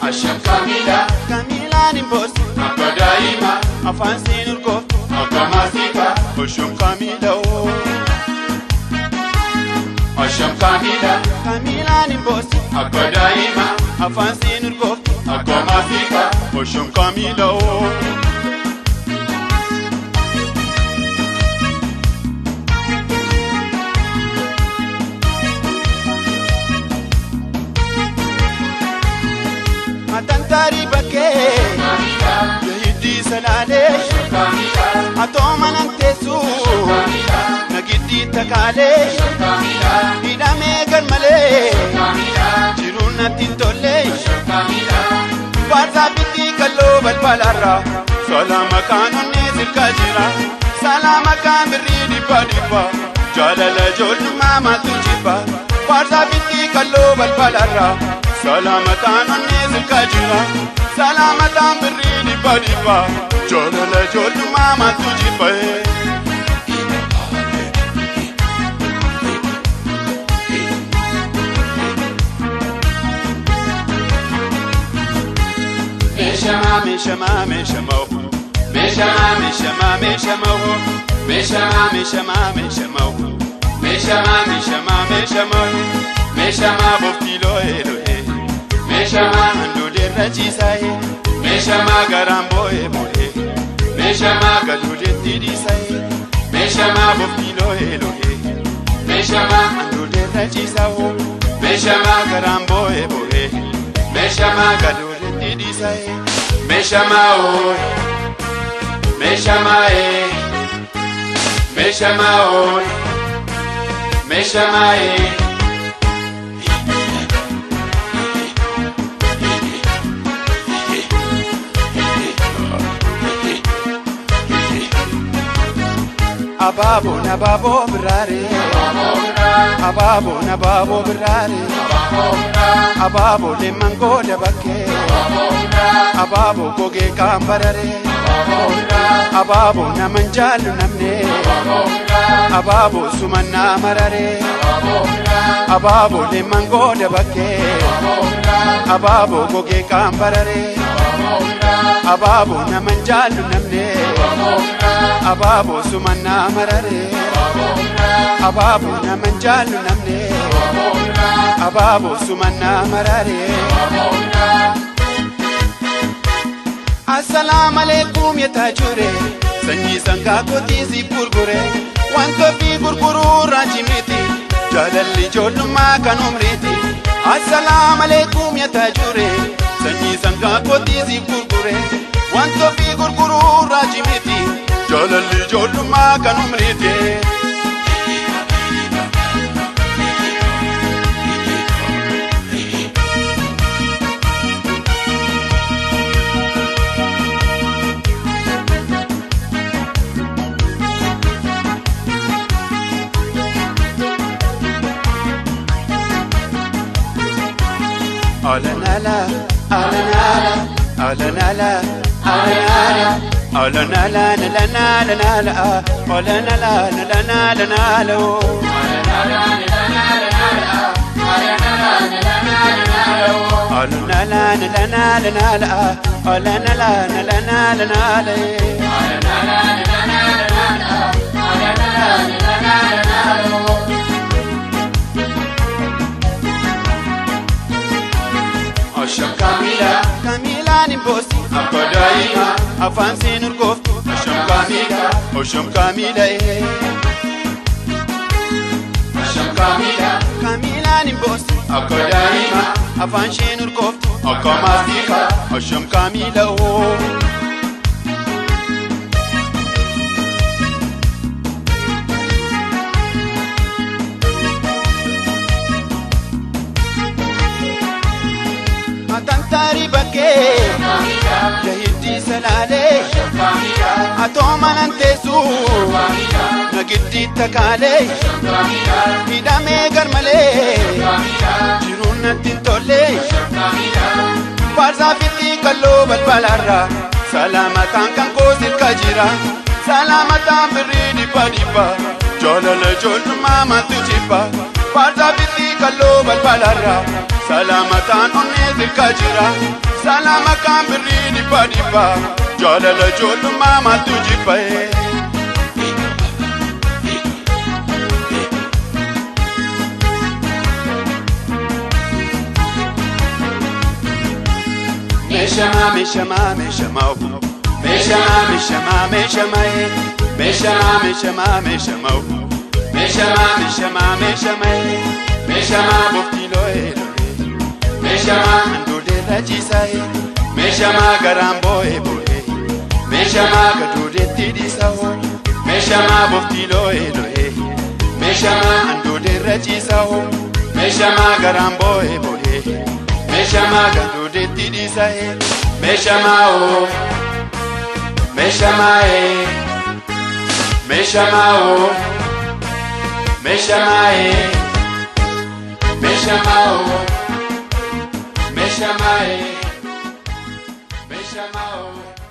Asham Kamila, Kamila nimbosi Akadaima, afansi nurkoftu Akamasika, Oshum Kamila o Asham Kamila, Kamila nimbosi Akadaima, afansi nurkoftu Akamasika, Oshum Kamila o Matantari bakke Yahidi salale Atoma nantesu Nagidi takale Hidame garmale Jiruna tintole Barza biti kallo balbalarra Salama kanunne zirka jira Salama kan birri dipa dipa Jalala joluma matujiba Barza biti kallo balbalarra Salamatan onne kajira salamatan birri dipa jolala jolu mama tujipa Meshama, meshama meshama Meshama, meshama meshama Meshama, meshama meshama Meshama, meshama meshama Meshama, boftilo elohe Meshama, ando de rajisaye Meshama, garambo ebohe Meshama, galu de tidisaye Meshama, boftilo elohe Meshama, ando de rajisawo Meshama, garambo ebohe Meshama, galu de tidisaye Meshama, oh, Meshama, Meshama, oh, Meshama, Ababo na babo brare Ababo na babo brare Ababo le mango de bakke Ababo goge kambarare Ababo na manjalu namne Ababo sumanna marare Ababo le mango de bakke Ababo goge kambarare Ababo na manjalu namne Ababo sumanna marare Ababo na manjalu namne Ababo sumanna marare Assalamu alaikum ya tajure sanyi sanga koti si gurgure wanto fi gurguru rajimiti jalalli joluma kanumriti Assalamu alaikum ya tajure sanyi sanga koti si gurgure wanto fi gurguru rajimiti jalalli joluma kanumriti Alanala, alanala, alanala, alanala, alanala, alanala, alanala, Asham Kamila, Kamila nimbosi Akadaima, afansi nurkoftu Asham Kamila, Oshum Kamila Asham Kamila, Kamila nimbosi Akadaima, afansi nurkoftu Akamasika, Oshum Kamila Matantari bakke Yahidi salale manantesu nagiddi takale hidame garmale jirun nattin tolle farsa fitti kallo balbalarra salamatan kan ko sirka jira salamatan birri diba jalala jolma mantu jiba farsa fitti kallo balbalarra salamatan onne sirka jira salamakan birri diba jalala jolma mantu jiba Meshama, meshama, meshama, meshama, meshama, meshama, meshama, meshama, meshama, meshama, meshama, meshama, meshama, boftilo meshama, andole rajisa meshama, garambo boe, meshama, gadode tidisa meshama, boftilo meshama, andole rajisa meshama, garambo boe, meshama, gadode tidisa meshama o meshama meshama o meshama meshama o meshama meshama o